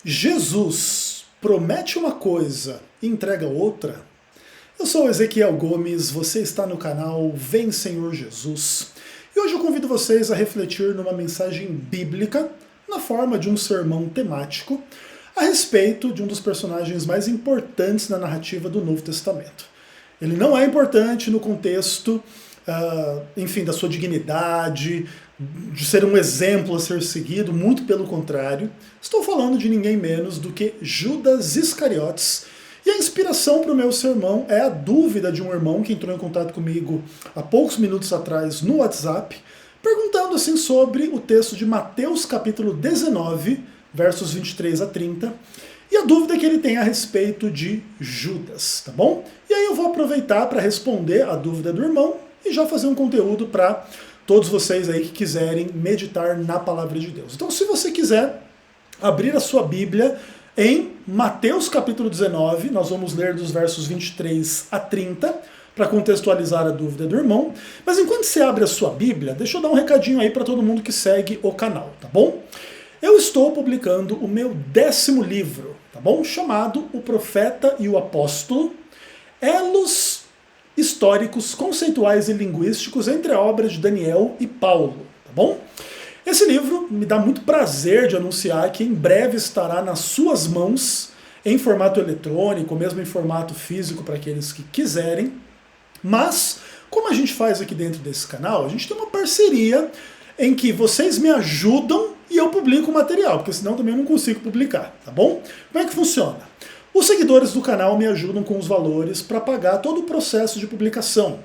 Jesus promete uma coisa e entrega outra? Eu sou o Ezequiel Gomes, você está no canal Vem Senhor Jesus. E hoje eu convido vocês a refletir numa mensagem bíblica, na forma de um sermão temático, a respeito de um dos personagens mais importantes na narrativa do Novo Testamento. Ele não é importante no contexto, da sua dignidade, de ser um exemplo a ser seguido, muito pelo contrário. Estou falando de ninguém menos do que Judas Iscariotes. E a inspiração para o meu sermão é a dúvida de um irmão que entrou em contato comigo há poucos minutos atrás no WhatsApp, perguntando assim sobre o texto de Mateus capítulo 19, versos 23 a 30, e a dúvida que ele tem a respeito de Judas, tá bom? E aí eu vou aproveitar para responder a dúvida do irmão e já fazer um conteúdo para todos vocês aí que quiserem meditar na palavra de Deus. Então, se você quiser abrir a sua Bíblia em Mateus capítulo 19, nós vamos ler dos versos 23 a 30, para contextualizar a dúvida do irmão. Mas enquanto você abre a sua Bíblia, deixa eu dar um recadinho aí para todo mundo que segue o canal, tá bom? Eu estou publicando o meu 10º livro, tá bom? Chamado O Profeta e o Apóstolo, Elos históricos, conceituais e linguísticos entre a obra de Daniel e Paulo, tá bom? Esse livro me dá muito prazer de anunciar que em breve estará nas suas mãos, em formato eletrônico, mesmo em formato físico para aqueles que quiserem. Mas, como a gente faz aqui dentro desse canal, a gente tem uma parceria em que vocês me ajudam e eu publico o material, porque senão também eu não consigo publicar, tá bom? Como é que funciona? Os seguidores do canal me ajudam com os valores para pagar todo o processo de publicação.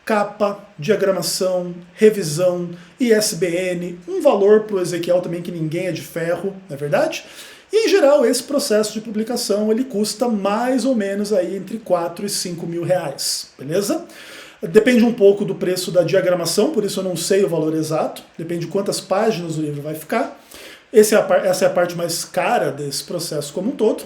Capa, diagramação, revisão, ISBN, um valor para o Ezequiel também que ninguém é de ferro, não é verdade? E em geral esse processo de publicação ele custa mais ou menos aí entre 4 e 5 mil reais, beleza? Depende um pouco do preço da diagramação, por isso eu não sei o valor exato, depende de quantas páginas o livro vai ficar. Essa é a parte mais cara desse processo como um todo.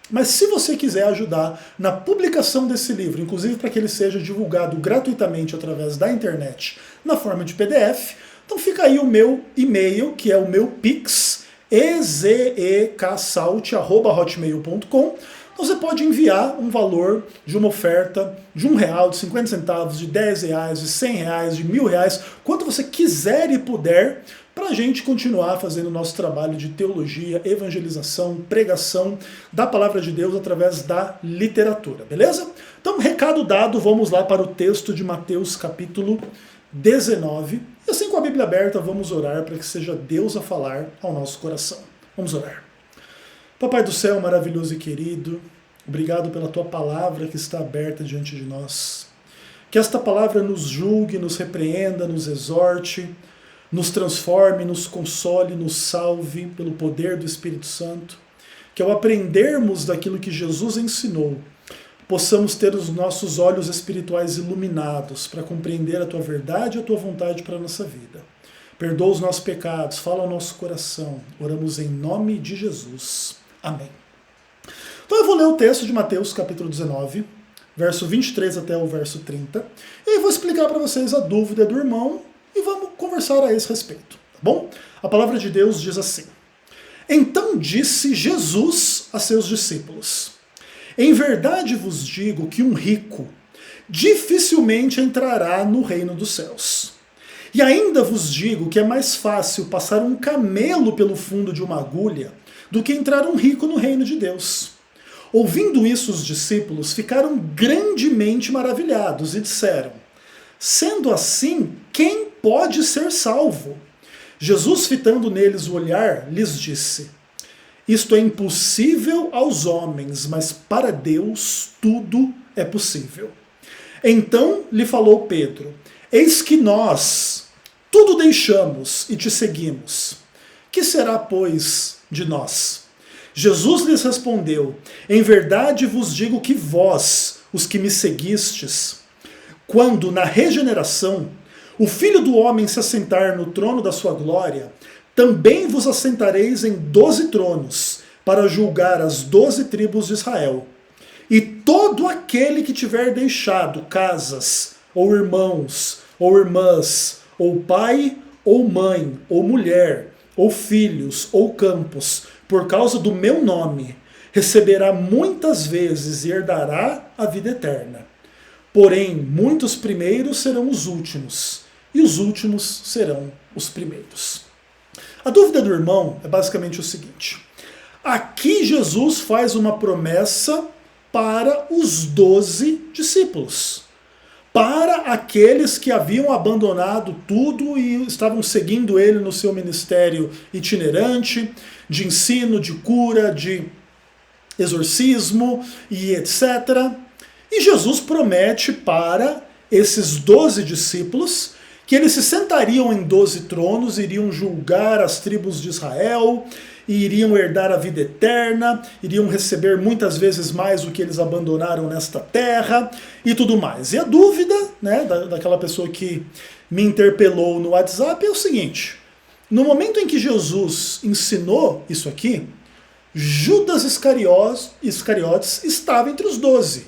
Mas se você quiser ajudar na publicação desse livro, inclusive para que ele seja divulgado gratuitamente através da internet na forma de PDF, então fica aí o meu e-mail, que é o meu Pix, ezeksalt@hotmail.com. Você pode enviar um valor de uma oferta de R$1, de 50 centavos, de R$10, de R$100, de R$1.000, quanto você quiser e puder, para a gente continuar fazendo o nosso trabalho de teologia, evangelização, pregação da palavra de Deus através da literatura, beleza? Então, recado dado, vamos lá para o texto de Mateus capítulo 19. E assim com a Bíblia aberta, vamos orar para que seja Deus a falar ao nosso coração. Vamos orar. Papai do céu, maravilhoso e querido, obrigado pela tua palavra que está aberta diante de nós. Que esta palavra nos julgue, nos repreenda, nos exorte, nos transforme, nos console, nos salve pelo poder do Espírito Santo. Que ao aprendermos daquilo que Jesus ensinou, possamos ter os nossos olhos espirituais iluminados para compreender a tua verdade e a tua vontade para a nossa vida. Perdoa os nossos pecados, fala ao nosso coração. Oramos em nome de Jesus. Amém. Então eu vou ler o texto de Mateus capítulo 19, verso 23 até o verso 30, e aí vou explicar para vocês a dúvida do irmão e vamos conversar a esse respeito, tá bom? A palavra de Deus diz assim: Então disse Jesus a seus discípulos: Em verdade vos digo que um rico dificilmente entrará no reino dos céus. E ainda vos digo que é mais fácil passar um camelo pelo fundo de uma agulha do que entrar um rico no reino de Deus. Ouvindo isso, os discípulos ficaram grandemente maravilhados e disseram: Sendo assim, quem pode ser salvo? Jesus, fitando neles o olhar, lhes disse: Isto é impossível aos homens, mas para Deus tudo é possível. Então lhe falou Pedro: Eis que nós tudo deixamos e te seguimos. Que será, pois, de nós? Jesus lhes respondeu: Em verdade vos digo que vós, os que me seguistes, quando na regeneração o Filho do Homem se assentar no trono da sua glória, também vos assentareis em 12 tronos, para julgar as 12 tribos de Israel. E todo aquele que tiver deixado casas, ou irmãos, ou irmãs, ou pai, ou mãe, ou mulher, ou filhos, ou campos, por causa do meu nome, receberá muitas vezes e herdará a vida eterna. Porém, muitos primeiros serão os últimos, e os últimos serão os primeiros. A dúvida do irmão é basicamente o seguinte: aqui Jesus faz uma promessa para os 12 discípulos, para aqueles que haviam abandonado tudo e estavam seguindo ele no seu ministério itinerante, de ensino, de cura, de exorcismo e etc. E Jesus promete para esses 12 discípulos que eles se sentariam em 12 tronos, iriam julgar as tribos de Israel, e iriam herdar a vida eterna, iriam receber muitas vezes mais do que eles abandonaram nesta terra e tudo mais. E a dúvida, né, daquela pessoa que me interpelou no WhatsApp é o seguinte: no momento em que Jesus ensinou isso aqui, Judas Iscariotes estava entre os 12.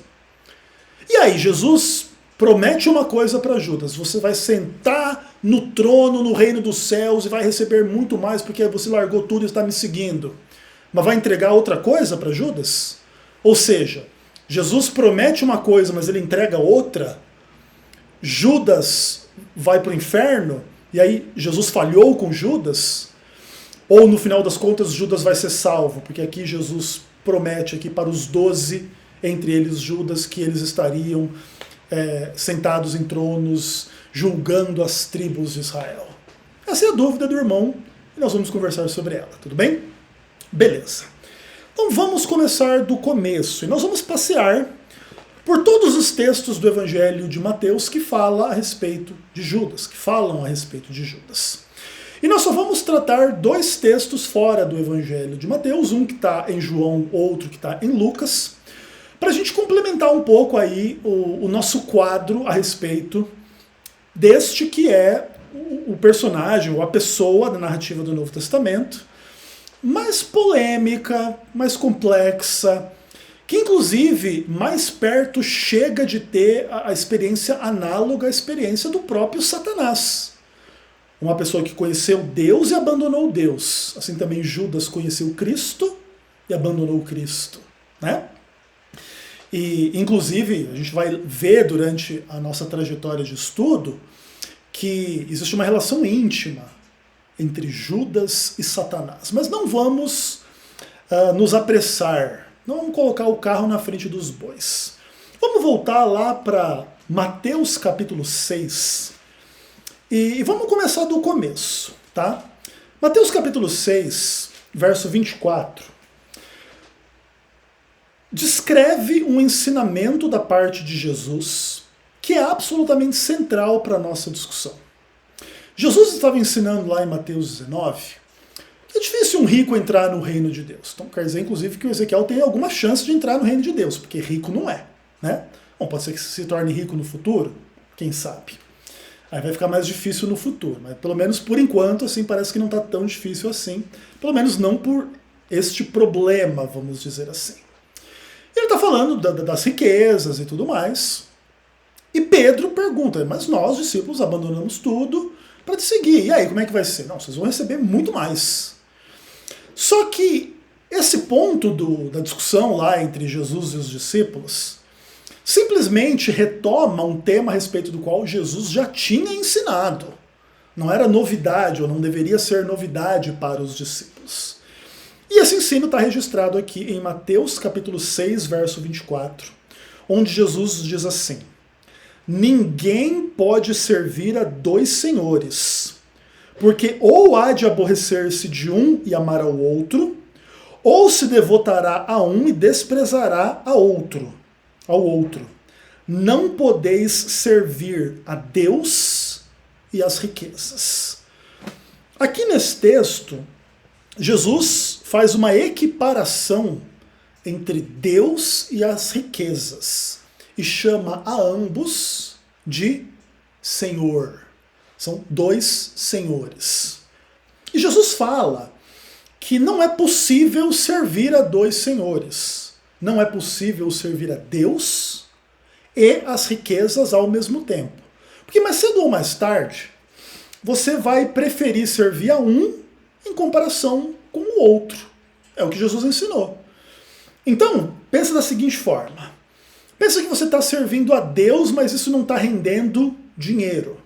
E aí Jesus promete uma coisa para Judas: você vai sentar no trono, no reino dos céus, e vai receber muito mais porque você largou tudo e está me seguindo. Mas vai entregar outra coisa para Judas? Ou seja, Jesus promete uma coisa, mas ele entrega outra. Judas vai para o inferno, e aí Jesus falhou com Judas? Ou no final das contas Judas vai ser salvo? Porque aqui Jesus promete aqui para os 12, entre eles Judas, que eles estariam sentados em tronos, julgando as tribos de Israel. Essa é a dúvida do irmão e nós vamos conversar sobre ela, tudo bem? Beleza. Então vamos começar do começo e nós vamos passear por todos os textos do Evangelho de Mateus que falam a respeito de Judas, E nós só vamos tratar 2 textos fora do Evangelho de Mateus, um que está em João, outro que está em Lucas, para a gente complementar um pouco aí o nosso quadro a respeito deste que é o personagem, ou a pessoa da narrativa do Novo Testamento, mais polêmica, mais complexa, que inclusive mais perto chega de ter a experiência análoga à experiência do próprio Satanás. Uma pessoa que conheceu Deus e abandonou Deus. Assim também Judas conheceu Cristo e abandonou Cristo, né? E, inclusive, a gente vai ver durante a nossa trajetória de estudo que existe uma relação íntima entre Judas e Satanás. Mas não vamos nos apressar, não vamos colocar o carro na frente dos bois. Vamos voltar lá para Mateus capítulo 6 e vamos começar do começo, tá? Mateus capítulo 6, verso 24. Descreve um ensinamento da parte de Jesus que é absolutamente central para a nossa discussão. Jesus estava ensinando lá em Mateus 19 que é difícil um rico entrar no reino de Deus. Então quer dizer, inclusive, que o Ezequiel tem alguma chance de entrar no reino de Deus, porque rico não é, né? Bom, pode ser que se torne rico no futuro, quem sabe. Aí vai ficar mais difícil no futuro, mas pelo menos por enquanto, assim, parece que não está tão difícil assim. Pelo menos não por este problema, vamos dizer assim. Ele está falando das riquezas e tudo mais. E Pedro pergunta: mas nós, discípulos, abandonamos tudo para te seguir. E aí, como é que vai ser? Não, vocês vão receber muito mais. Só que esse ponto da discussão lá entre Jesus e os discípulos simplesmente retoma um tema a respeito do qual Jesus já tinha ensinado. Não era novidade, ou não deveria ser novidade para os discípulos. E esse ensino está registrado aqui em Mateus capítulo 6, verso 24, onde Jesus diz assim: ninguém pode servir a 2 senhores, porque ou há de aborrecer-se de um e amar ao outro, ou se devotará a um e desprezará ao outro. Não podeis servir a Deus e às riquezas. Aqui nesse texto, Jesus faz uma equiparação entre Deus e as riquezas e chama a ambos de Senhor. São 2 senhores. E Jesus fala que não é possível servir a 2 senhores. Não é possível servir a Deus e as riquezas ao mesmo tempo. Porque mais cedo ou mais tarde, você vai preferir servir a um em comparação com o outro. É o que Jesus ensinou. Então, pensa da seguinte forma. Pensa que você está servindo a Deus, mas isso não está rendendo dinheiro.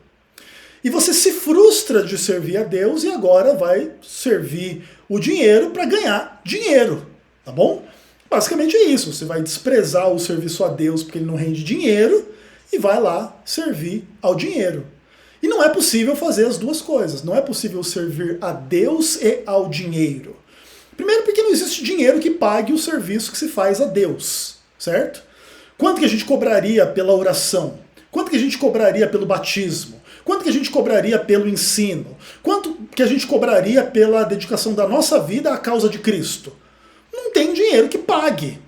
E você se frustra de servir a Deus e agora vai servir o dinheiro para ganhar dinheiro, tá bom? Basicamente é isso, você vai desprezar o serviço a Deus porque ele não rende dinheiro e vai lá servir ao dinheiro. E não é possível fazer as duas coisas, não é possível servir a Deus e ao dinheiro. Primeiro porque não existe dinheiro que pague o serviço que se faz a Deus, certo? Quanto que a gente cobraria pela oração? Quanto que a gente cobraria pelo batismo? Quanto que a gente cobraria pelo ensino? Quanto que a gente cobraria pela dedicação da nossa vida à causa de Cristo? Não tem dinheiro que pague.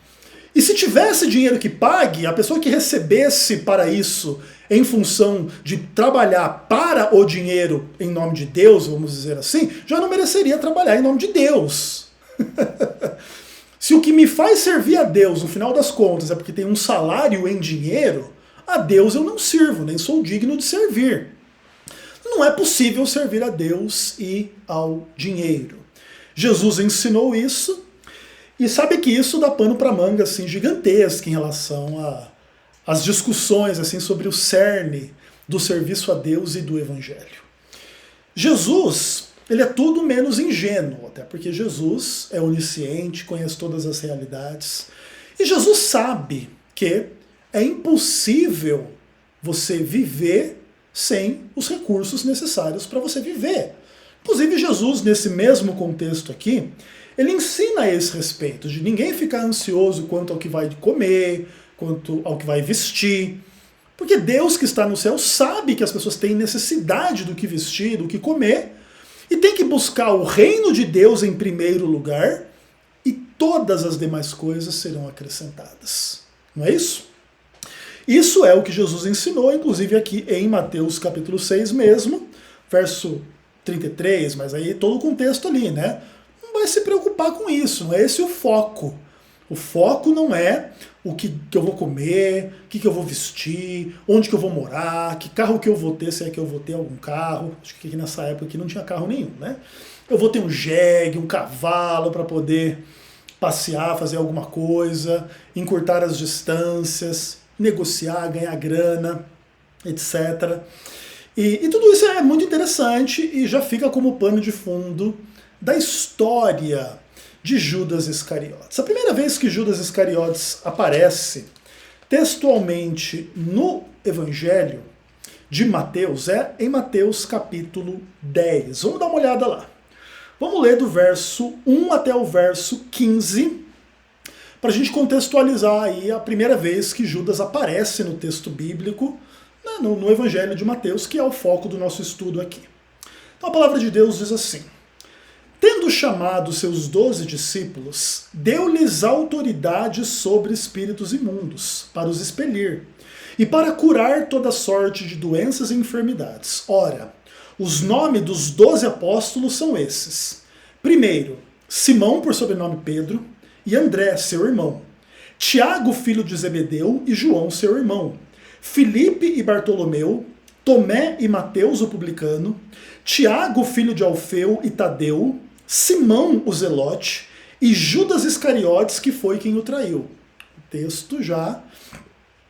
E se tivesse dinheiro que pague, a pessoa que recebesse para isso em função de trabalhar para o dinheiro em nome de Deus, vamos dizer assim, já não mereceria trabalhar em nome de Deus. Se o que me faz servir a Deus, no final das contas, é porque tem um salário em dinheiro, a Deus eu não sirvo, nem sou digno de servir. Não é possível servir a Deus e ao dinheiro. Jesus ensinou isso, e sabe que isso dá pano para manga assim, gigantesca em relação às discussões assim, sobre o cerne do serviço a Deus e do Evangelho. Jesus, ele é tudo menos ingênuo, até porque Jesus é onisciente, conhece todas as realidades. E Jesus sabe que é impossível você viver sem os recursos necessários para você viver. Inclusive Jesus, nesse mesmo contexto aqui, ele ensina a esse respeito, de ninguém ficar ansioso quanto ao que vai comer, quanto ao que vai vestir. Porque Deus que está no céu sabe que as pessoas têm necessidade do que vestir, do que comer, e tem que buscar o reino de Deus em primeiro lugar, e todas as demais coisas serão acrescentadas. Não é isso? Isso é o que Jesus ensinou, inclusive aqui em Mateus capítulo 6 mesmo, verso 33, mas aí todo o contexto ali, né? Não vai se preocupar com isso, não é esse o foco. O foco não é o que eu vou comer, o que eu vou vestir, onde que eu vou morar, que carro que eu vou ter, se é que eu vou ter algum carro. Acho que aqui nessa época aqui não tinha carro nenhum, né? Eu vou ter um jegue, um cavalo para poder passear, fazer alguma coisa, encurtar as distâncias, negociar, ganhar grana, etc. E tudo isso é muito interessante e já fica como pano de fundo da história de Judas Iscariotes. A primeira vez que Judas Iscariotes aparece textualmente no Evangelho de Mateus é em Mateus capítulo 10. Vamos dar uma olhada lá. Vamos ler do verso 1 até o verso 15, para a gente contextualizar aí a primeira vez que Judas aparece no texto bíblico, né, no Evangelho de Mateus, que é o foco do nosso estudo aqui. Então a palavra de Deus diz assim: tendo chamado seus 12 discípulos, deu-lhes autoridade sobre espíritos imundos, para os expelir, e para curar toda sorte de doenças e enfermidades. Ora, os nomes dos 12 apóstolos são esses. Primeiro, Simão, por sobrenome Pedro, e André, seu irmão, Tiago, filho de Zebedeu, e João, seu irmão, Filipe e Bartolomeu, Tomé e Mateus, o publicano, Tiago, filho de Alfeu e Tadeu, Simão, o zelote, e Judas Iscariotes, que foi quem o traiu. O texto já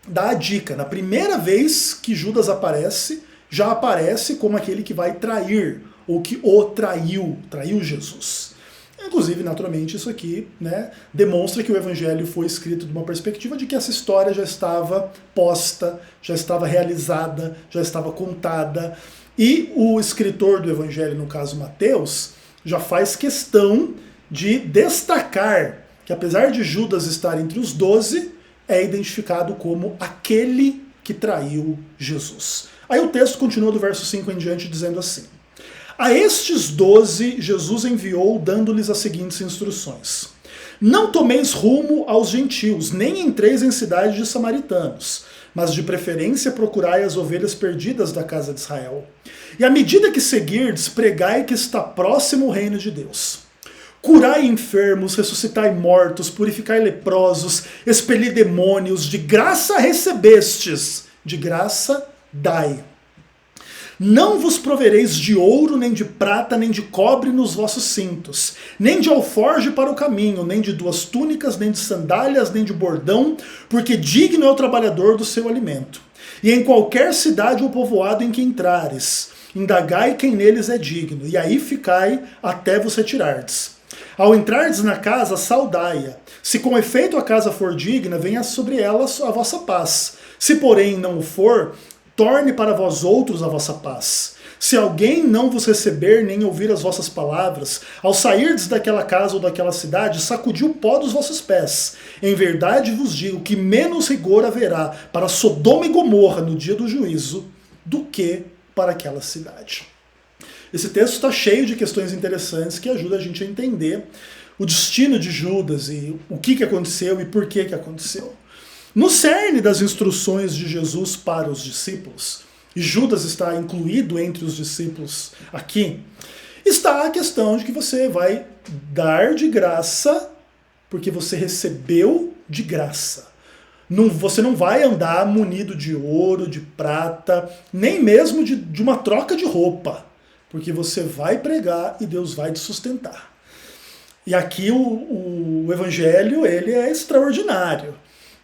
dá a dica. Na primeira vez que Judas aparece, já aparece como aquele que vai trair, ou que o traiu Jesus. Inclusive, naturalmente, isso aqui, né, demonstra que o Evangelho foi escrito de uma perspectiva de que essa história já estava posta, já estava realizada, já estava contada. E o escritor do Evangelho, no caso Mateus, já faz questão de destacar que, apesar de Judas estar entre os 12, é identificado como aquele que traiu Jesus. Aí o texto continua do verso 5 em diante, dizendo assim: a estes 12 Jesus enviou, dando-lhes as seguintes instruções: não tomeis rumo aos gentios, nem entreis em cidades de samaritanos, mas de preferência procurai as ovelhas perdidas da casa de Israel. E à medida que seguirdes, pregai que está próximo o reino de Deus. Curai enfermos, ressuscitai mortos, purificai leprosos, expeli demônios, de graça recebestes, de graça dai. Não vos provereis de ouro, nem de prata, nem de cobre nos vossos cintos, nem de alforje para o caminho, nem de 2 túnicas, nem de sandálias, nem de bordão, porque digno é o trabalhador do seu alimento. E em qualquer cidade ou povoado em que entrares, indagai quem neles é digno, e aí ficai até vos retirardes. Ao entrardes na casa, saudai-a. Se com efeito a casa for digna, venha sobre ela a vossa paz. Se porém não o for, torne para vós outros a vossa paz. Se alguém não vos receber nem ouvir as vossas palavras, ao sairdes daquela casa ou daquela cidade, sacudi o pó dos vossos pés. Em verdade vos digo que menos rigor haverá para Sodoma e Gomorra no dia do juízo do que para aquela cidade. Esse texto está cheio de questões interessantes que ajudam a gente a entender o destino de Judas e o que aconteceu e por que aconteceu. No cerne das instruções de Jesus para os discípulos, e Judas está incluído entre os discípulos aqui, está a questão de que você vai dar de graça porque você recebeu de graça. Você não vai andar munido de ouro, de prata, nem mesmo de uma troca de roupa, porque você vai pregar e Deus vai te sustentar. E aqui o evangelho ele é extraordinário.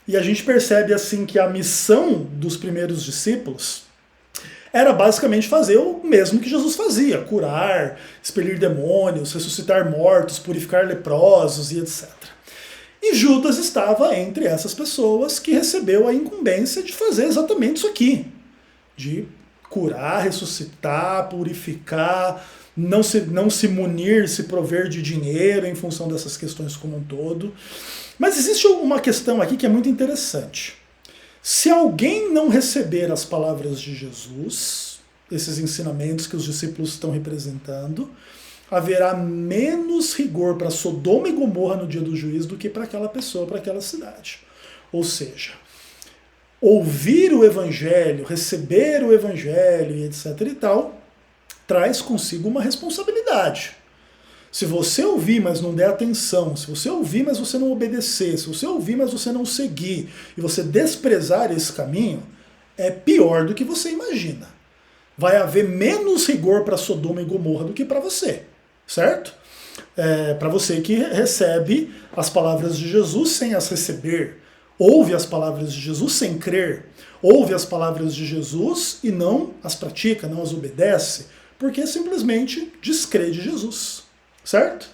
E a gente percebe assim que a missão dos primeiros discípulos era basicamente fazer o mesmo que Jesus fazia: curar, expelir demônios, ressuscitar mortos, purificar leprosos e etc. E Judas estava entre essas pessoas que recebeu a incumbência de fazer exatamente isso aqui, de curar, ressuscitar, purificar, não se munir, se prover de dinheiro em função dessas questões como um todo. Mas existe uma questão aqui que é muito interessante. Se alguém não receber as palavras de Jesus, esses ensinamentos que os discípulos estão representando, haverá menos rigor para Sodoma e Gomorra no dia do juízo do que para aquela pessoa, para aquela cidade. Ou seja, ouvir o evangelho, receber o evangelho e etc e tal, traz consigo uma responsabilidade. Se você ouvir, mas não der atenção, se você ouvir, mas você não obedecer, se você ouvir, mas você não seguir, e você desprezar esse caminho, é pior do que você imagina. Vai haver menos rigor para Sodoma e Gomorra do que para você, certo? Para você que recebe as palavras de Jesus sem as receber, ouve as palavras de Jesus sem crer, ouve as palavras de Jesus e não as pratica, não as obedece, porque simplesmente descrê de Jesus. Certo?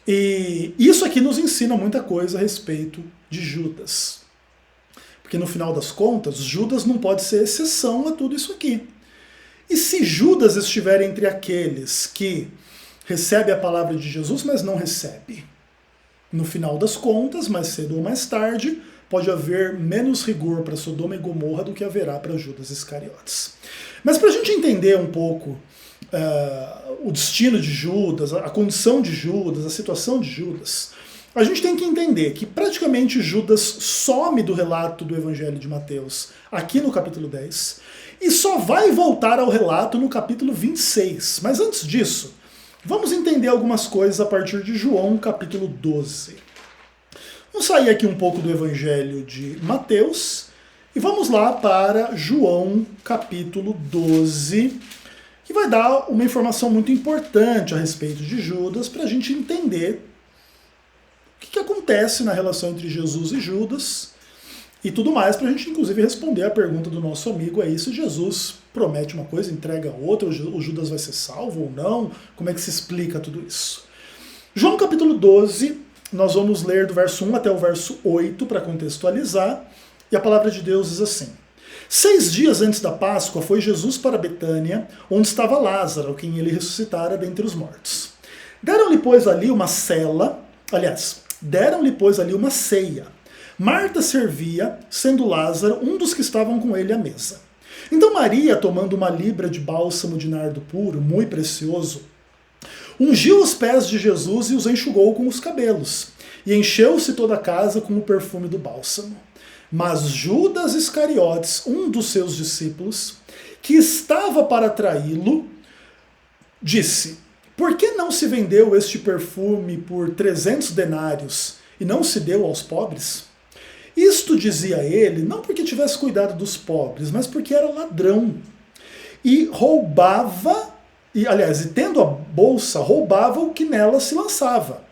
E isso aqui nos ensina muita coisa a respeito de Judas. Porque no final das contas, Judas não pode ser exceção a tudo isso aqui. E se Judas estiver entre aqueles que recebe a palavra de Jesus, mas não recebe? No final das contas, mais cedo ou mais tarde, pode haver menos rigor para Sodoma e Gomorra do que haverá para Judas Iscariotes. Mas para a gente entender um pouco o destino de Judas, a condição de Judas, a situação de Judas, a gente tem que entender que praticamente Judas some do relato do Evangelho de Mateus aqui no capítulo 10 e só vai voltar ao relato no capítulo 26. Mas antes disso, vamos entender algumas coisas a partir de João capítulo 12. Vamos sair aqui um pouco do Evangelho de Mateus e vamos lá para João capítulo 12, que vai dar uma informação muito importante a respeito de Judas para a gente entender o que acontece na relação entre Jesus e Judas e tudo mais, para a gente inclusive responder a pergunta do nosso amigo aí, se Jesus promete uma coisa, entrega outra, o Judas vai ser salvo ou não, como é que se explica tudo isso? João capítulo 12, nós vamos ler do verso 1 até o verso 8 para contextualizar, e a palavra de Deus diz assim: 6 dias antes da Páscoa foi Jesus para Betânia, onde estava Lázaro, quem ele ressuscitara dentre os mortos. Deram-lhe, pois, ali uma ceia. Marta servia, sendo Lázaro um dos que estavam com ele à mesa. Então Maria, tomando uma libra de bálsamo de nardo puro, muito precioso, ungiu os pés de Jesus e os enxugou com os cabelos, e encheu-se toda a casa com o perfume do bálsamo. Mas Judas Iscariotes, um dos seus discípulos, que estava para traí-lo, disse: por que não se vendeu este perfume por 300 denários e não se deu aos pobres? Isto dizia ele, não porque tivesse cuidado dos pobres, mas porque era ladrão. e roubava, e tendo a bolsa, roubava o que nela se lançava.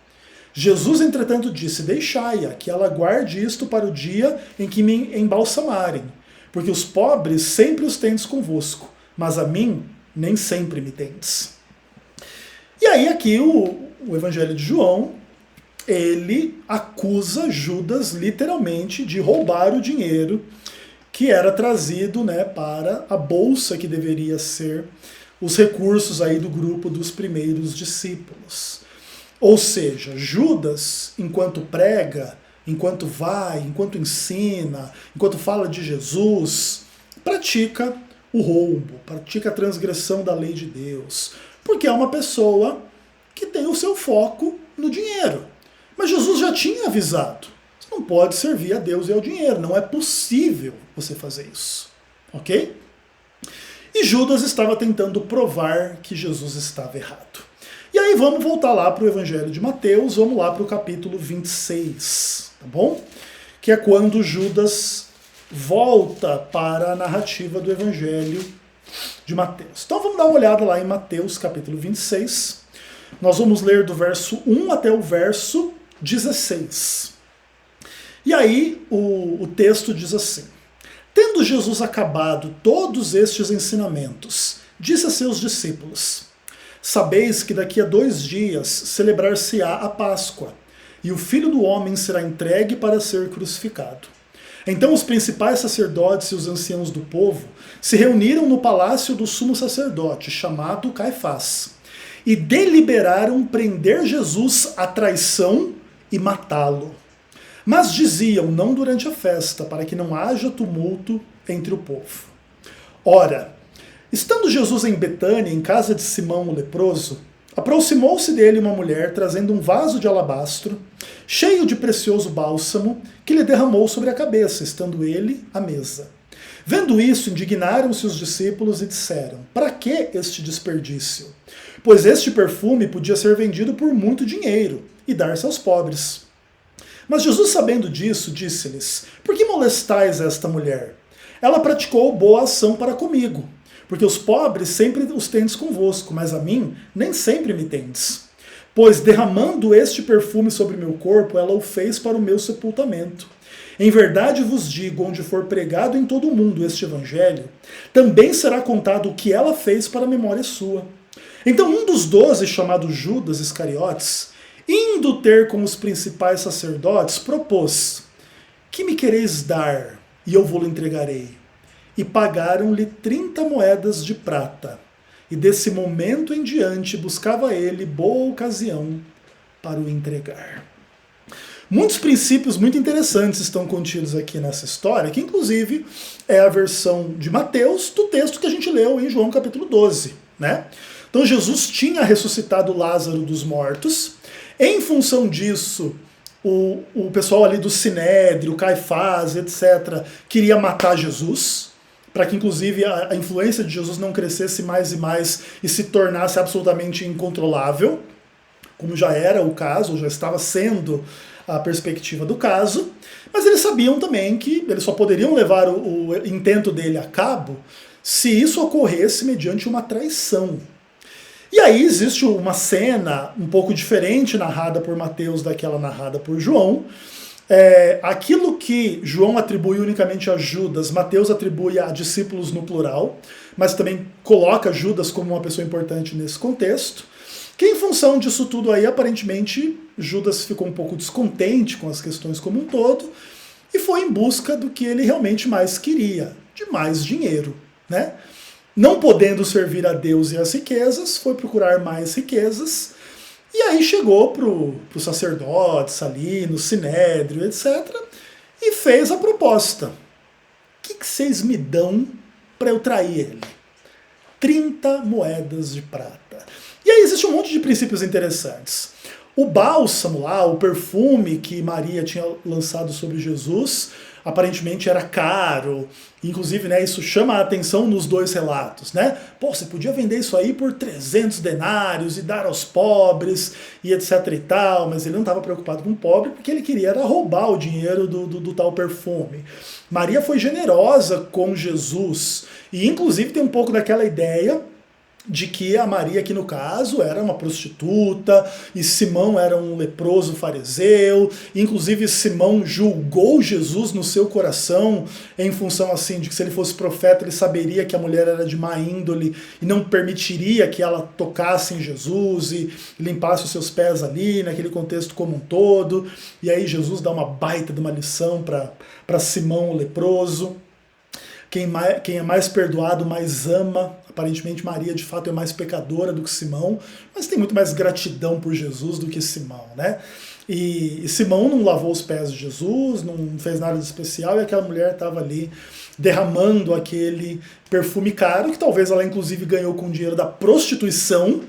Jesus, entretanto, disse: deixai-a, que ela guarde isto para o dia em que me embalsamarem, porque os pobres sempre os tendes convosco, mas a mim nem sempre me tendes. E aí aqui o Evangelho de João, ele acusa Judas literalmente de roubar o dinheiro que era trazido, né, para a bolsa que deveria ser os recursos aí do grupo dos primeiros discípulos. Ou seja, Judas, enquanto prega, enquanto vai, enquanto ensina, enquanto fala de Jesus, pratica o roubo, pratica a transgressão da lei de Deus, porque é uma pessoa que tem o seu foco no dinheiro. Mas Jesus já tinha avisado: você não pode servir a Deus e ao dinheiro, não é possível você fazer isso, ok? E Judas estava tentando provar que Jesus estava errado. E aí vamos voltar lá para o Evangelho de Mateus, vamos lá para o capítulo 26, tá bom? Que é quando Judas volta para a narrativa do Evangelho de Mateus. Então vamos dar uma olhada lá em Mateus capítulo 26. Nós vamos ler do verso 1 até o verso 16. E aí o texto diz assim: tendo Jesus acabado todos estes ensinamentos, disse a seus discípulos: sabeis que daqui a 2 dias celebrar-se-á a Páscoa, e o Filho do Homem será entregue para ser crucificado. Então os principais sacerdotes e os anciãos do povo se reuniram no palácio do sumo sacerdote, chamado Caifás, e deliberaram prender Jesus à traição e matá-lo. Mas diziam: não durante a festa, para que não haja tumulto entre o povo. Ora, estando Jesus em Betânia, em casa de Simão o leproso, aproximou-se dele uma mulher trazendo um vaso de alabastro, cheio de precioso bálsamo, que lhe derramou sobre a cabeça, estando ele à mesa. Vendo isso, indignaram-se os discípulos e disseram: para que este desperdício? Pois este perfume podia ser vendido por muito dinheiro e dar-se aos pobres. Mas Jesus, sabendo disso, disse-lhes: por que molestais esta mulher? Ela praticou boa ação para comigo, porque os pobres sempre os tendes convosco, mas a mim nem sempre me tendes. Pois derramando este perfume sobre meu corpo, ela o fez para o meu sepultamento. Em verdade vos digo, onde for pregado em todo o mundo este evangelho, também será contado o que ela fez para a memória sua. Então um dos 12, chamado Judas Iscariotes, indo ter com os principais sacerdotes, propôs: que me quereis dar, e eu vou-lhe entregarei. E pagaram-lhe 30 moedas de prata. E desse momento em diante buscava ele boa ocasião para o entregar. Muitos princípios muito interessantes estão contidos aqui nessa história, que inclusive é a versão de Mateus do texto que a gente leu em João capítulo 12, né? Então Jesus tinha ressuscitado Lázaro dos mortos. Em função disso, o pessoal ali do Sinédrio, Caifás, etc., queria matar Jesus, para que inclusive a influência de Jesus não crescesse mais e mais e se tornasse absolutamente incontrolável, como já era o caso, já estava sendo a perspectiva do caso. Mas eles sabiam também que eles só poderiam levar o intento dele a cabo se isso ocorresse mediante uma traição. E aí existe uma cena um pouco diferente narrada por Mateus daquela narrada por João. Aquilo que João atribui unicamente a Judas, Mateus atribui a discípulos no plural, mas também coloca Judas como uma pessoa importante nesse contexto, que em função disso tudo aí, aparentemente, Judas ficou um pouco descontente com as questões como um todo, e foi em busca do que ele realmente mais queria, de mais dinheiro, né? Não podendo servir a Deus e as riquezas, foi procurar mais riquezas, e aí chegou para os sacerdotes ali, no Sinédrio, etc., e fez a proposta: o que vocês me dão para eu trair ele? 30 moedas de prata. E aí existe um monte de princípios interessantes. O bálsamo lá, o perfume que Maria tinha lançado sobre Jesus, aparentemente era caro, inclusive, né, isso chama a atenção nos dois relatos, né? Pô, você podia vender isso aí por 300 denários e dar aos pobres e etc e tal, mas ele não estava preocupado com o pobre porque ele queria era roubar o dinheiro do tal perfume. Maria foi generosa com Jesus e inclusive tem um pouco daquela ideia de que a Maria, aqui no caso, era uma prostituta, e Simão era um leproso fariseu, inclusive Simão julgou Jesus no seu coração, em função assim, de que se ele fosse profeta, ele saberia que a mulher era de má índole, e não permitiria que ela tocasse em Jesus, e limpasse os seus pés ali, naquele contexto como um todo, e aí Jesus dá uma baita de uma lição para Simão o leproso. Quem é mais perdoado, mais ama. Aparentemente Maria de fato é mais pecadora do que Simão, mas tem muito mais gratidão por Jesus do que Simão, né? E Simão não lavou os pés de Jesus, não fez nada de especial, e aquela mulher estava ali derramando aquele perfume caro, que talvez ela inclusive ganhou com o dinheiro da prostituição,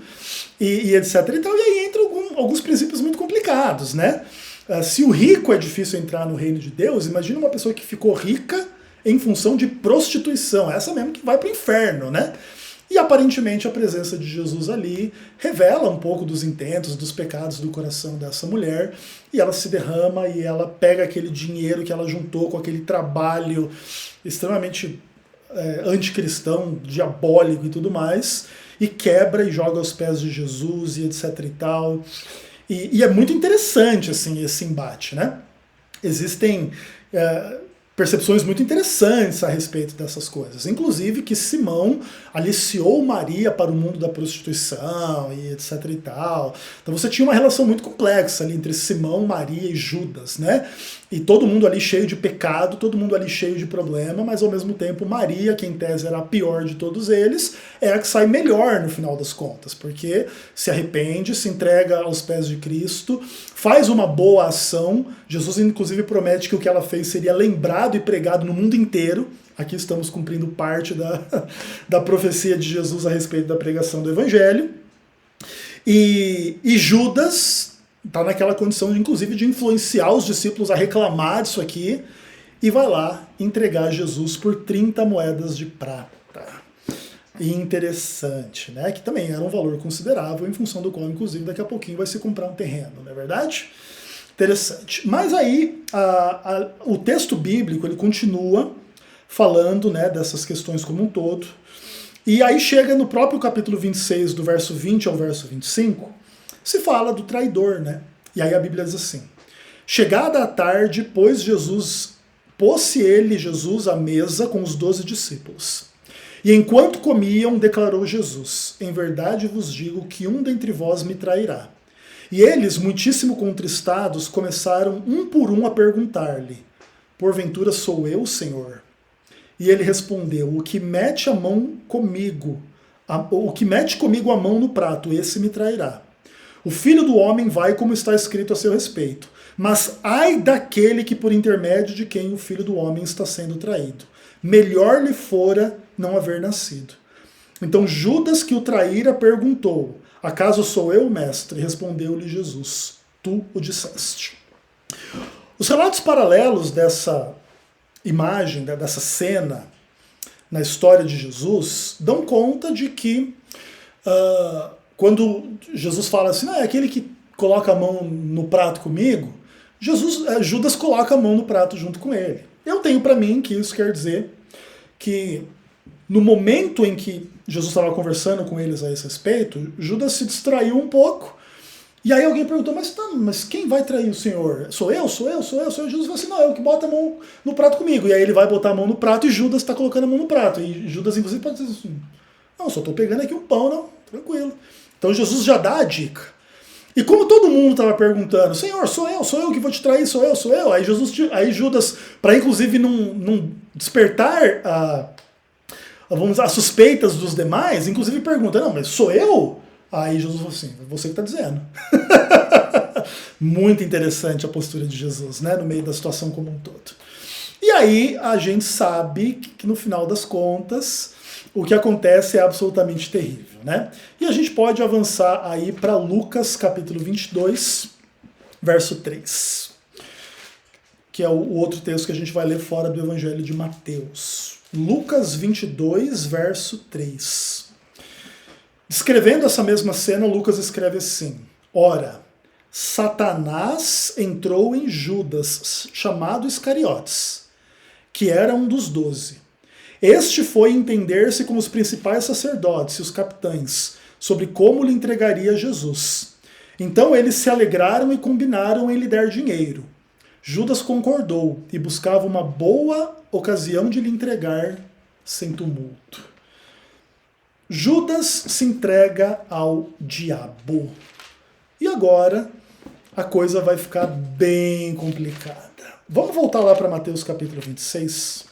e etc. E aí entram alguns princípios muito complicados, né? Se o rico é difícil entrar no reino de Deus, imagina uma pessoa que ficou rica em função de prostituição, essa mesmo que vai para o inferno, né? E aparentemente a presença de Jesus ali revela um pouco dos intentos, dos pecados do coração dessa mulher, e ela se derrama e ela pega aquele dinheiro que ela juntou com aquele trabalho extremamente anticristão, diabólico e tudo mais, e quebra e joga aos pés de Jesus e etc e tal. E é muito interessante assim esse embate, né? Existem percepções muito interessantes a respeito dessas coisas. Inclusive que Simão aliciou Maria para o mundo da prostituição e etc e tal. Então você tinha uma relação muito complexa ali entre Simão, Maria e Judas, né? E todo mundo ali cheio de pecado, todo mundo ali cheio de problema, mas ao mesmo tempo Maria, que em tese era a pior de todos eles, é a que sai melhor no final das contas, porque se arrepende, se entrega aos pés de Cristo, faz uma boa ação. Jesus inclusive promete que o que ela fez seria lembrado e pregado no mundo inteiro. Aqui estamos cumprindo parte da profecia de Jesus a respeito da pregação do Evangelho. E Judas está naquela condição, inclusive, de influenciar os discípulos a reclamar disso aqui, e vai lá entregar Jesus por 30 moedas de prata. E interessante, né? Que também era um valor considerável, em função do qual, inclusive, daqui a pouquinho vai se comprar um terreno, não é verdade? Interessante. Mas aí, o texto bíblico, ele continua falando, né, dessas questões como um todo, e aí chega no próprio capítulo 26, do verso 20 ao verso 25, se fala do traidor, né? E aí a Bíblia diz assim: chegada a tarde, pôs-se ele, Jesus, à mesa com os 12 discípulos. E enquanto comiam, declarou Jesus: em verdade vos digo que um dentre vós me trairá. E eles, muitíssimo contristados, começaram um por um a perguntar-lhe: porventura sou eu, Senhor? E ele respondeu: o que mete comigo a mão no prato, esse me trairá. O Filho do Homem vai como está escrito a seu respeito, mas ai daquele que por intermédio de quem o Filho do Homem está sendo traído. Melhor lhe fora não haver nascido. Então Judas, que o traíra, perguntou: acaso sou eu, mestre? Respondeu-lhe Jesus: tu o disseste. Os relatos paralelos dessa imagem, dessa cena na história de Jesus, dão conta de que quando Jesus fala assim, é aquele que coloca a mão no prato comigo, Judas coloca a mão no prato junto com ele. Eu tenho para mim que isso quer dizer que no momento em que Jesus estava conversando com eles a esse respeito, Judas se distraiu um pouco, e aí alguém perguntou, mas quem vai trair o Senhor? Sou eu? Jesus falou assim, não, é o que bota a mão no prato comigo. E aí ele vai botar a mão no prato e Judas está colocando a mão no prato. E Judas inclusive pode dizer assim, não, só estou pegando aqui um pão, não, tranquilo. Então Jesus já dá a dica. E como todo mundo estava perguntando, Senhor, sou eu que vou te trair, sou eu. Aí Judas, para inclusive não despertar as suspeitas dos demais, inclusive pergunta, não, mas sou eu? Aí Jesus falou assim, você que está dizendo. Muito interessante a postura de Jesus, né, no meio da situação como um todo. E aí a gente sabe que no final das contas, o que acontece é absolutamente terrível, né? E a gente pode avançar aí para Lucas capítulo 22, verso 3, que é o outro texto que a gente vai ler fora do Evangelho de Mateus. Lucas 22, verso 3. Descrevendo essa mesma cena, Lucas escreve assim: Ora, Satanás entrou em Judas, chamado Iscariotes, que era um dos 12. Este foi entender-se com os principais sacerdotes e os capitães sobre como lhe entregaria Jesus. Então eles se alegraram e combinaram em lhe dar dinheiro. Judas concordou e buscava uma boa ocasião de lhe entregar sem tumulto. Judas se entrega ao diabo. E agora a coisa vai ficar bem complicada. Vamos voltar lá para Mateus capítulo 26.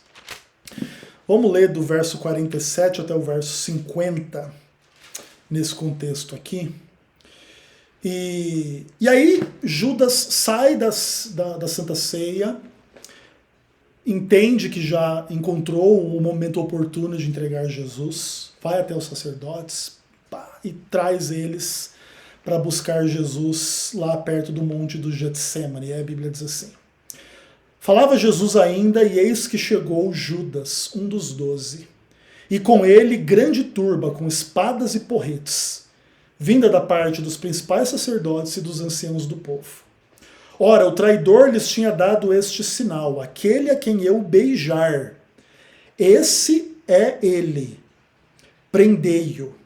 Vamos ler do verso 47 até o verso 50, nesse contexto aqui. E aí Judas sai da Santa Ceia, entende que já encontrou o momento oportuno de entregar Jesus, vai até os sacerdotes e traz eles para buscar Jesus lá perto do monte do Getsêmani. A Bíblia diz assim: Falava Jesus ainda, e eis que chegou Judas, um dos 12, e com ele grande turba, com espadas e porretes, vinda da parte dos principais sacerdotes e dos anciãos do povo. Ora, o traidor lhes tinha dado este sinal: aquele a quem eu beijar, esse é ele, prendei-o.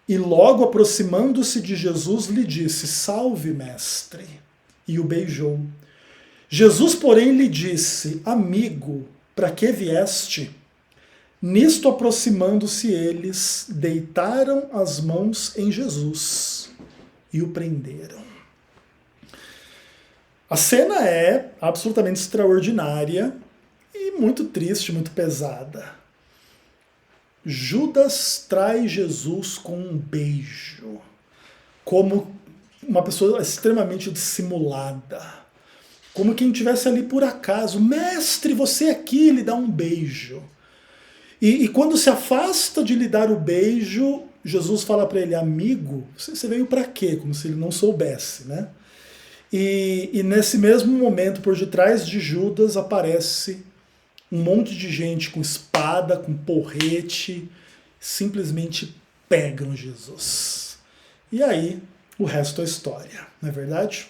E logo aproximando-se de Jesus lhe disse: Salve, mestre, e o beijou. Jesus, porém, lhe disse: Amigo, para que vieste? Nisto, aproximando-se eles, deitaram as mãos em Jesus e o prenderam. A cena é absolutamente extraordinária e muito triste, muito pesada. Judas traz Jesus com um beijo, como uma pessoa extremamente dissimulada. Como quem estivesse ali por acaso. Mestre, você aqui, lhe dá um beijo. E quando se afasta de lhe dar o beijo, Jesus fala para ele: amigo, você veio para quê? Como se ele não soubesse, né? E nesse mesmo momento, por detrás de Judas, aparece um monte de gente com espada, com porrete, simplesmente pegam Jesus. E aí, o resto é história, não é verdade?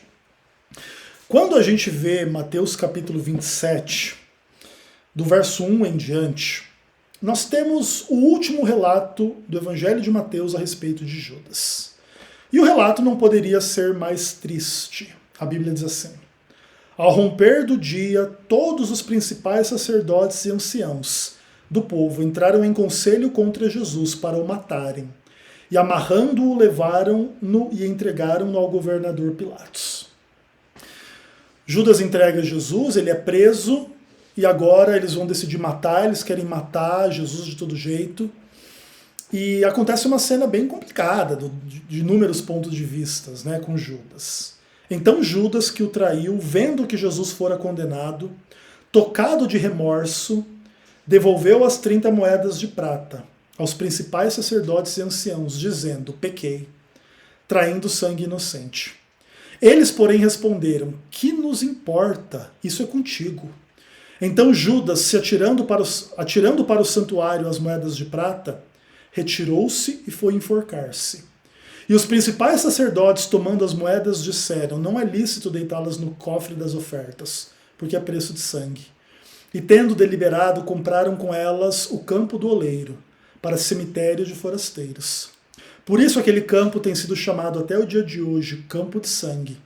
Quando a gente vê Mateus capítulo 27, do verso 1 em diante, nós temos o último relato do Evangelho de Mateus a respeito de Judas. E o relato não poderia ser mais triste. A Bíblia diz assim: Ao romper do dia, todos os principais sacerdotes e anciãos do povo entraram em conselho contra Jesus para o matarem, e amarrando-o levaram-no e entregaram-no ao governador Pilatos. Judas entrega Jesus, ele é preso, e agora eles vão decidir matar, eles querem matar Jesus de todo jeito. E acontece uma cena bem complicada, de inúmeros pontos de vista, né, com Judas. Então Judas, que o traiu, vendo que Jesus fora condenado, tocado de remorso, devolveu as 30 moedas de prata aos principais sacerdotes e anciãos, dizendo: pequei, traindo sangue inocente. Eles, porém, responderam: que nos importa? Isso é contigo. Então Judas, se atirando para o santuário as moedas de prata, retirou-se e foi enforcar-se. E os principais sacerdotes, tomando as moedas, disseram: não é lícito deitá-las no cofre das ofertas, porque é preço de sangue. E tendo deliberado, compraram com elas o campo do oleiro, para cemitério de forasteiros. Por isso aquele campo tem sido chamado até o dia de hoje Campo de Sangue.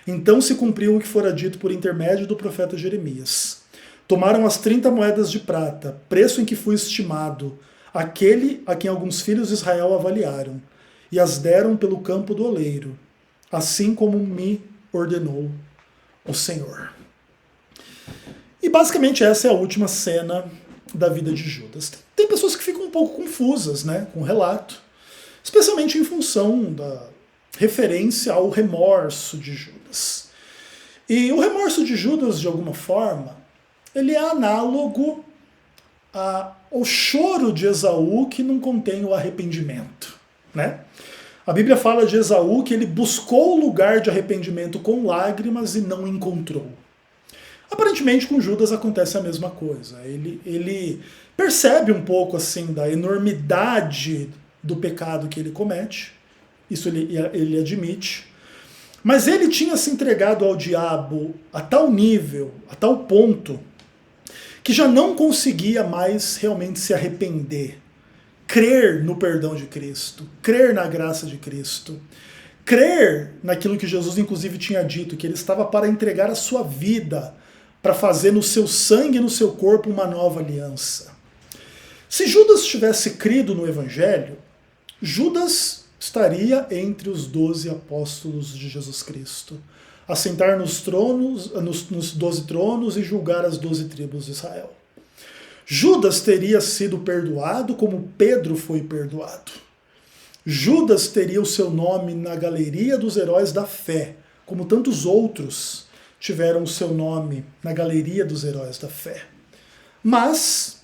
Então se cumpriu o que fora dito por intermédio do profeta Jeremias. Tomaram as 30 moedas de prata, preço em que foi estimado, aquele a quem alguns filhos de Israel avaliaram, e as deram pelo campo do oleiro, assim como me ordenou o Senhor. E basicamente essa é a última cena da vida de Judas. Tem pessoas que ficam um pouco confusas, né, com o relato, especialmente em função da referência ao remorso de Judas. E o remorso de Judas, de alguma forma, ele é análogo o choro de Esaú que não contém o arrependimento, né? A Bíblia fala de Esaú que ele buscou o lugar de arrependimento com lágrimas e não encontrou. Aparentemente com Judas acontece a mesma coisa. Ele percebe um pouco assim da enormidade do pecado que ele comete, isso ele admite, mas ele tinha se entregado ao diabo a tal nível, a tal ponto, que já não conseguia mais realmente se arrepender, crer no perdão de Cristo, crer na graça de Cristo, crer naquilo que Jesus inclusive tinha dito, que ele estava para entregar a sua vida, para fazer no seu sangue e no seu corpo uma nova aliança. Se Judas tivesse crido no Evangelho, Judas estaria entre os 12 apóstolos de Jesus Cristo, a sentar nos 12 tronos e julgar as 12 tribos de Israel. Judas teria sido perdoado como Pedro foi perdoado. Judas teria o seu nome na galeria dos heróis da fé, como tantos outros tiveram o seu nome na galeria dos heróis da fé. Mas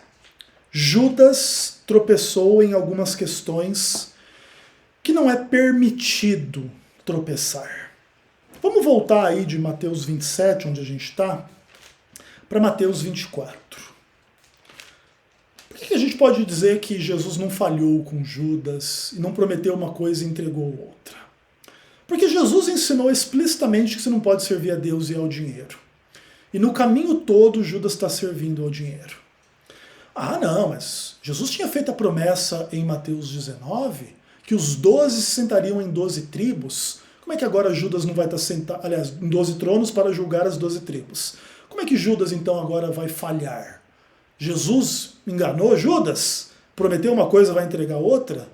Judas tropeçou em algumas questões que não é permitido tropeçar. Vamos voltar aí de Mateus 27, onde a gente está, para Mateus 24. Por que a gente pode dizer que Jesus não falhou com Judas e não prometeu uma coisa e entregou outra? Porque Jesus ensinou explicitamente que você não pode servir a Deus e ao dinheiro. E no caminho todo Judas está servindo ao dinheiro. Ah, não, mas Jesus tinha feito a promessa em Mateus 19 que os 12 se sentariam em 12 tribos. Como é que agora Judas não vai estar sentado, aliás, em 12 tronos para julgar as 12 tribos? Como é que Judas então agora vai falhar? Jesus enganou Judas? Prometeu uma coisa, vai entregar outra?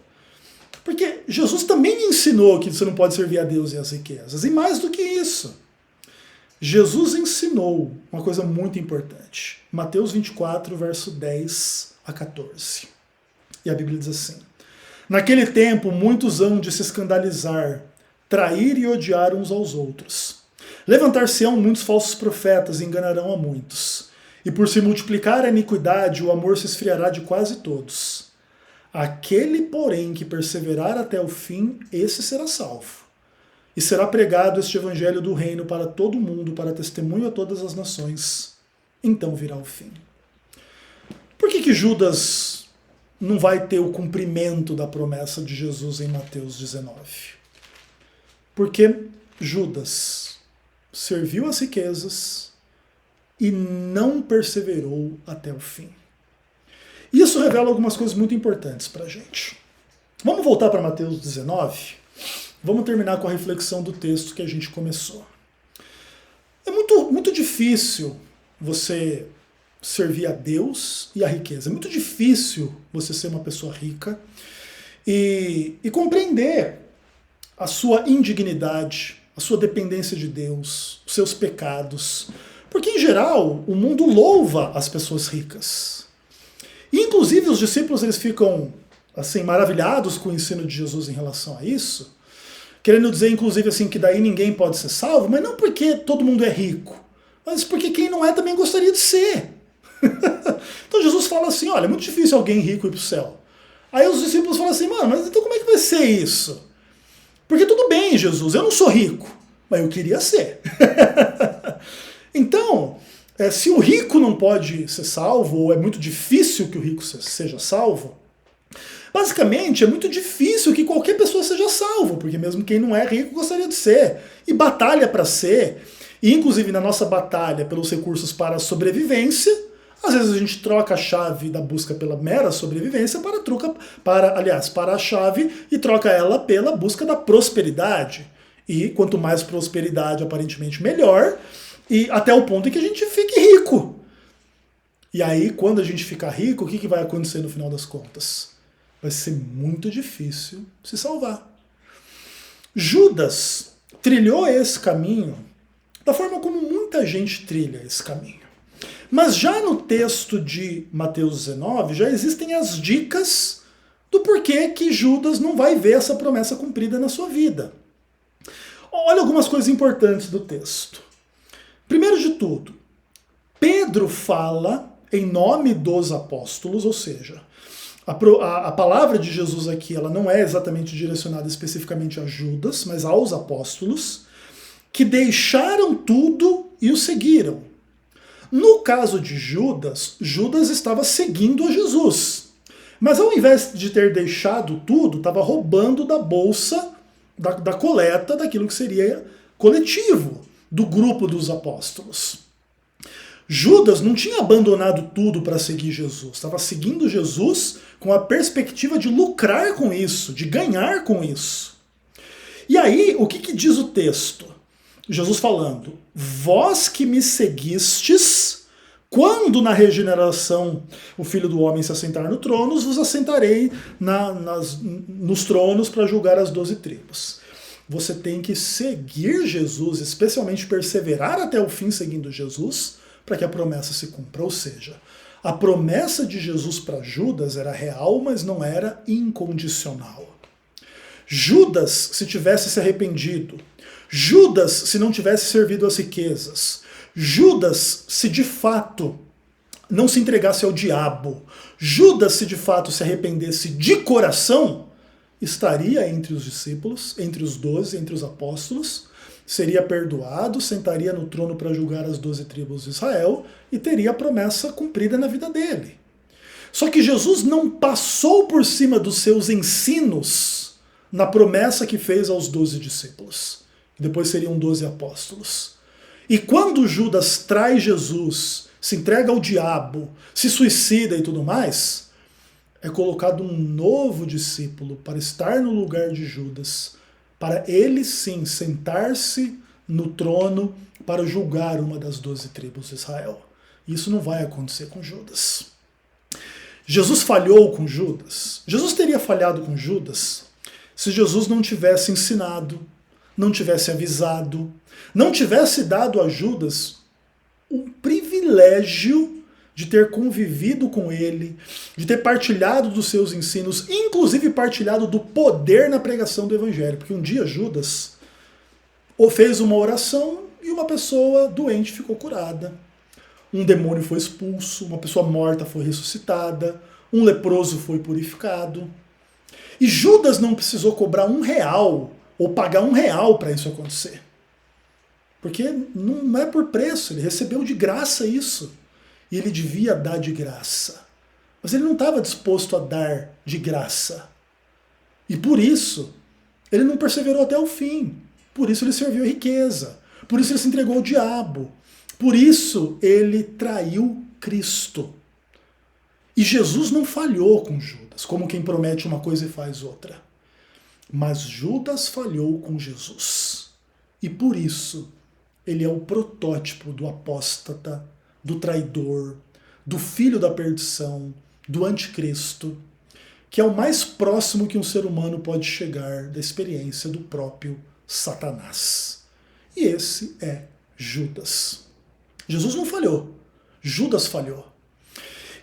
Porque Jesus também ensinou que você não pode servir a Deus e as riquezas. E mais do que isso, Jesus ensinou uma coisa muito importante. Mateus 24, verso 10 a 14. E a Bíblia diz assim: naquele tempo muitos hão de se escandalizar, trair e odiar uns aos outros. Levantar-se-ão muitos falsos profetas e enganarão a muitos. E por se multiplicar a iniquidade, o amor se esfriará de quase todos. Aquele, porém, que perseverar até o fim, esse será salvo. E será pregado este evangelho do reino para todo o mundo, para testemunho a todas as nações. Então virá o fim. Por que Judas não vai ter o cumprimento da promessa de Jesus em Mateus 19? Porque Judas serviu as riquezas e não perseverou até o fim. Isso revela algumas coisas muito importantes para a gente. Vamos voltar para Mateus 19? Vamos terminar com a reflexão do texto que a gente começou. É muito difícil você servir a Deus e a riqueza. É muito difícil você ser uma pessoa rica e compreender a sua indignidade, a sua dependência de Deus, os seus pecados. Porque, em geral, o mundo louva as pessoas ricas. E, inclusive, os discípulos eles ficam assim, maravilhados com o ensino de Jesus em relação a isso, querendo dizer, inclusive, assim, que daí ninguém pode ser salvo, mas não porque todo mundo é rico, mas porque quem não é também gostaria de ser. Então Jesus fala assim, olha, é muito difícil alguém rico ir para o céu. Aí os discípulos falam assim, mano, mas então como é que vai ser isso? Porque tudo bem, Jesus, eu não sou rico, mas eu queria ser. Então, se o rico não pode ser salvo, ou é muito difícil que o rico seja salvo, basicamente é muito difícil que qualquer pessoa seja salvo, porque mesmo quem não é rico gostaria de ser, e batalha para ser, e inclusive na nossa batalha pelos recursos para a sobrevivência, às vezes a gente troca a chave da busca pela mera sobrevivência para a chave e troca ela pela busca da prosperidade. E quanto mais prosperidade, aparentemente melhor, e até o ponto em que a gente fique rico. E aí, quando a gente ficar rico, o que vai acontecer no final das contas? Vai ser muito difícil se salvar. Judas trilhou esse caminho da forma como muita gente trilha esse caminho. Mas já no texto de Mateus 19, já existem as dicas do porquê que Judas não vai ver essa promessa cumprida na sua vida. Olha algumas coisas importantes do texto. Primeiro de tudo, Pedro fala em nome dos apóstolos, ou seja, a palavra de Jesus aqui ela não é exatamente direcionada especificamente a Judas, mas aos apóstolos, que deixaram tudo e o seguiram. No caso de Judas, Judas estava seguindo a Jesus. Mas ao invés de ter deixado tudo, estava roubando da bolsa, da coleta, daquilo que seria coletivo, do grupo dos apóstolos. Judas não tinha abandonado tudo para seguir Jesus, estava seguindo Jesus com a perspectiva de lucrar com isso, de ganhar com isso. E aí, o que diz o texto? Jesus falando, vós que me seguistes, quando na regeneração o Filho do Homem se assentar no trono, vos assentarei nos tronos para julgar as 12 tribos. Você tem que seguir Jesus, especialmente perseverar até o fim seguindo Jesus, para que a promessa se cumpra. Ou seja, a promessa de Jesus para Judas era real, mas não era incondicional. Judas, se tivesse se arrependido, Judas, se não tivesse servido às riquezas, Judas, se de fato não se entregasse ao diabo, Judas, se de fato se arrependesse de coração, estaria entre os discípulos, entre os 12, entre os apóstolos, seria perdoado, sentaria no trono para julgar as 12 tribos de Israel e teria a promessa cumprida na vida dele. Só que Jesus não passou por cima dos seus ensinos na promessa que fez aos 12 discípulos. Depois seriam 12 apóstolos. E quando Judas trai Jesus, se entrega ao diabo, se suicida e tudo mais, é colocado um novo discípulo para estar no lugar de Judas, para ele sim sentar-se no trono para julgar uma das 12 tribos de Israel. Isso não vai acontecer com Judas. Jesus falhou com Judas. Jesus teria falhado com Judas se Jesus não tivesse ensinado, não tivesse avisado, não tivesse dado a Judas o privilégio de ter convivido com ele, de ter partilhado dos seus ensinos, inclusive partilhado do poder na pregação do evangelho. Porque um dia Judas fez uma oração e uma pessoa doente ficou curada. Um demônio foi expulso, uma pessoa morta foi ressuscitada, um leproso foi purificado. E Judas não precisou cobrar R$1 ou pagar R$1 para isso acontecer. Porque não é por preço, ele recebeu de graça isso. E ele devia dar de graça. Mas ele não estava disposto a dar de graça. E por isso, ele não perseverou até o fim. Por isso ele serviu a riqueza. Por isso ele se entregou ao diabo. Por isso ele traiu Cristo. E Jesus não falhou com Judas, como quem promete uma coisa e faz outra. Mas Judas falhou com Jesus. E por isso ele é o protótipo do apóstata, do traidor, do filho da perdição, do anticristo, que é o mais próximo que um ser humano pode chegar da experiência do próprio Satanás. E esse é Judas. Jesus não falhou, Judas falhou.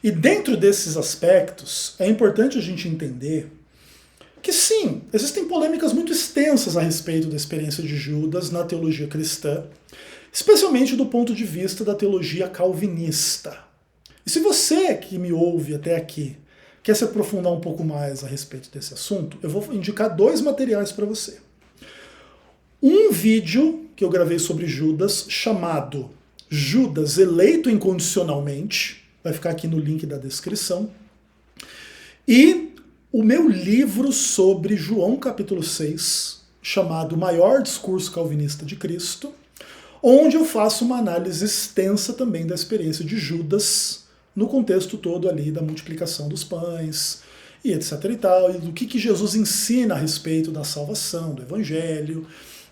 E dentro desses aspectos, é importante a gente entender que sim, existem polêmicas muito extensas a respeito da experiência de Judas na teologia cristã, especialmente do ponto de vista da teologia calvinista. E se você que me ouve até aqui quer se aprofundar um pouco mais a respeito desse assunto, eu vou indicar 2 materiais para você. Um vídeo que eu gravei sobre Judas, chamado Judas eleito incondicionalmente, vai ficar aqui no link da descrição, e o meu livro sobre João capítulo 6, chamado Maior Discurso Calvinista de Cristo, onde eu faço uma análise extensa também da experiência de Judas no contexto todo ali da multiplicação dos pães e etc e tal, e do que Jesus ensina a respeito da salvação, do evangelho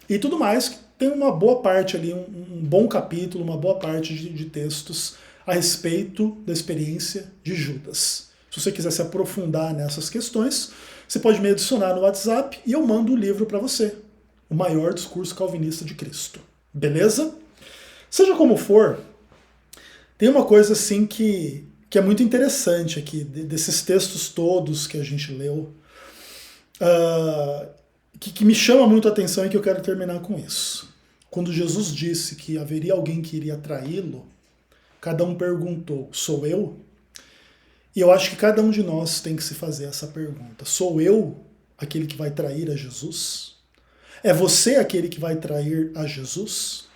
e tudo mais. Tem uma boa parte ali, um bom capítulo, uma boa parte de textos a respeito da experiência de Judas. Se você quiser se aprofundar nessas questões, você pode me adicionar no WhatsApp e eu mando o livro para você, O Maior Discurso Calvinista de Cristo. Beleza? Seja como for, tem uma coisa assim que é muito interessante aqui, desses textos todos que a gente leu, que me chama muito a atenção e que eu quero terminar com isso. Quando Jesus disse que haveria alguém que iria traí-lo, Cada um perguntou, sou eu? E eu acho que cada um de nós tem que se fazer essa pergunta. Sou eu aquele que vai trair a Jesus? É você aquele que vai trair a Jesus?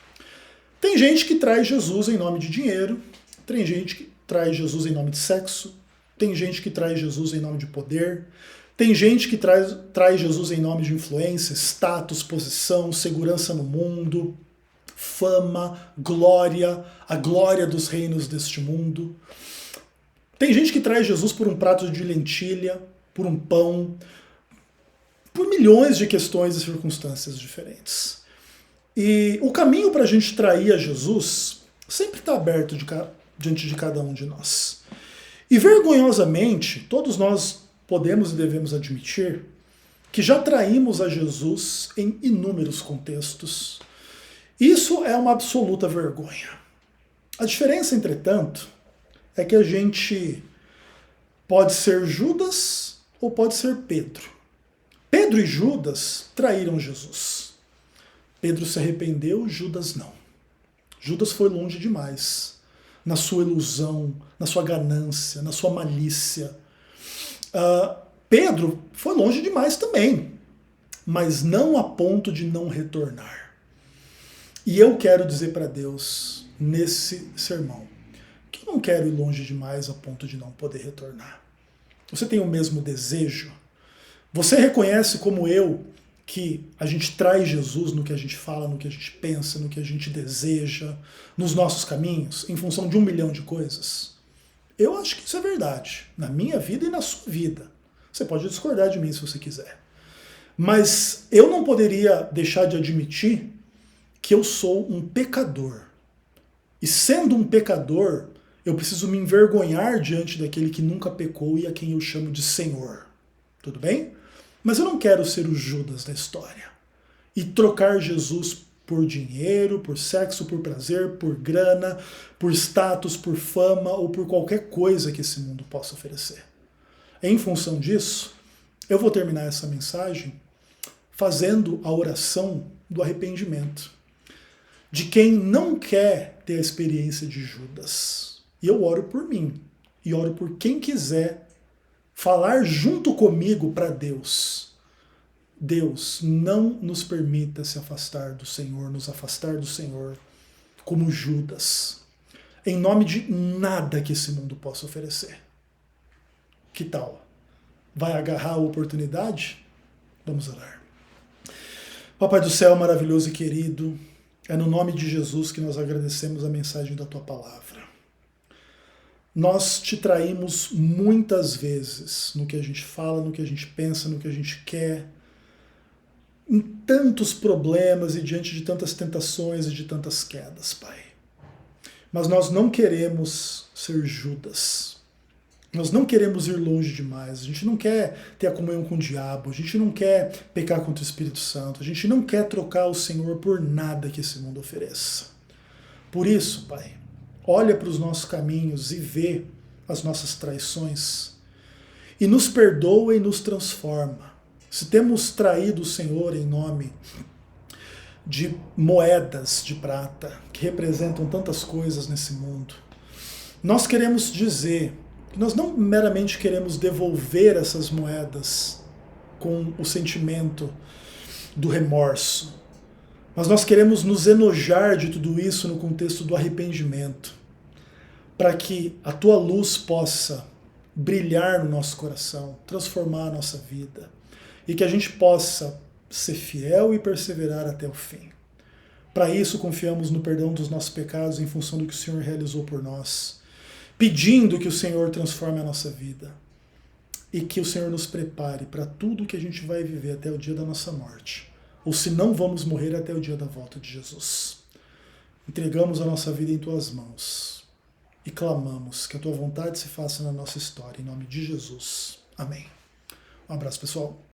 Tem gente que traz Jesus em nome de dinheiro, tem gente que traz Jesus em nome de sexo, tem gente que traz Jesus em nome de poder, tem gente que traz Jesus em nome de influência, status, posição, segurança no mundo, fama, glória, a glória dos reinos deste mundo. Tem gente que traz Jesus por um prato de lentilha, por um pão, por milhões de questões e circunstâncias diferentes. E o caminho para a gente trair a Jesus sempre está aberto diante de cada um de nós. E vergonhosamente, todos nós podemos e devemos admitir que já traímos a Jesus em inúmeros contextos. Isso é uma absoluta vergonha. A diferença, entretanto, é que a gente pode ser Judas ou pode ser Pedro. Pedro e Judas traíram Jesus. Pedro se arrependeu, Judas não. Judas foi longe demais na sua ilusão, na sua ganância, na sua malícia. Pedro foi longe demais também, mas não a ponto de não retornar. E eu quero dizer para Deus, nesse sermão, que eu não quero ir longe demais a ponto de não poder retornar. Você tem o mesmo desejo? Você reconhece como eu que a gente traz Jesus no que a gente fala, no que a gente pensa, no que a gente deseja, nos nossos caminhos, em função de 1 milhão de coisas? Eu acho que isso é verdade, na minha vida e na sua vida. Você pode discordar de mim se você quiser. Mas eu não poderia deixar de admitir que eu sou um pecador. E sendo um pecador, eu preciso me envergonhar diante daquele que nunca pecou e a quem eu chamo de Senhor. Tudo bem? Mas eu não quero ser o Judas da história e trocar Jesus por dinheiro, por sexo, por prazer, por grana, por status, por fama ou por qualquer coisa que esse mundo possa oferecer. Em função disso, eu vou terminar essa mensagem fazendo a oração do arrependimento, de quem não quer ter a experiência de Judas. E eu oro por mim, e oro por quem quiser falar junto comigo para Deus. Deus, não nos permita se afastar do Senhor, nos afastar do Senhor como Judas, em nome de nada que esse mundo possa oferecer. Que tal? Vai agarrar a oportunidade? Vamos orar. Papai do céu, maravilhoso e querido, é no nome de Jesus que nós agradecemos a mensagem da Tua Palavra. Nós te traímos muitas vezes no que a gente fala, no que a gente pensa, no que a gente quer, em tantos problemas e diante de tantas tentações e de tantas quedas, Pai. Mas nós não queremos ser Judas. Nós não queremos ir longe demais. A gente não quer ter a comunhão com o diabo. A gente não quer pecar contra o Espírito Santo. A gente não quer trocar o Senhor por nada que esse mundo ofereça. Por isso, Pai, olha para os nossos caminhos e vê as nossas traições e nos perdoa e nos transforma. Se temos traído o Senhor em nome de moedas de prata que representam tantas coisas nesse mundo, nós queremos dizer que nós não meramente queremos devolver essas moedas com o sentimento do remorso, mas nós queremos nos enojar de tudo isso no contexto do arrependimento, para que a Tua luz possa brilhar no nosso coração, transformar a nossa vida, e que a gente possa ser fiel e perseverar até o fim. Para isso, confiamos no perdão dos nossos pecados em função do que o Senhor realizou por nós, pedindo que o Senhor transforme a nossa vida e que o Senhor nos prepare para tudo que a gente vai viver até o dia da nossa morte, ou se não vamos morrer até o dia da volta de Jesus. Entregamos a nossa vida em Tuas mãos e clamamos que a Tua vontade se faça na nossa história, em nome de Jesus. Amém. Um abraço, pessoal.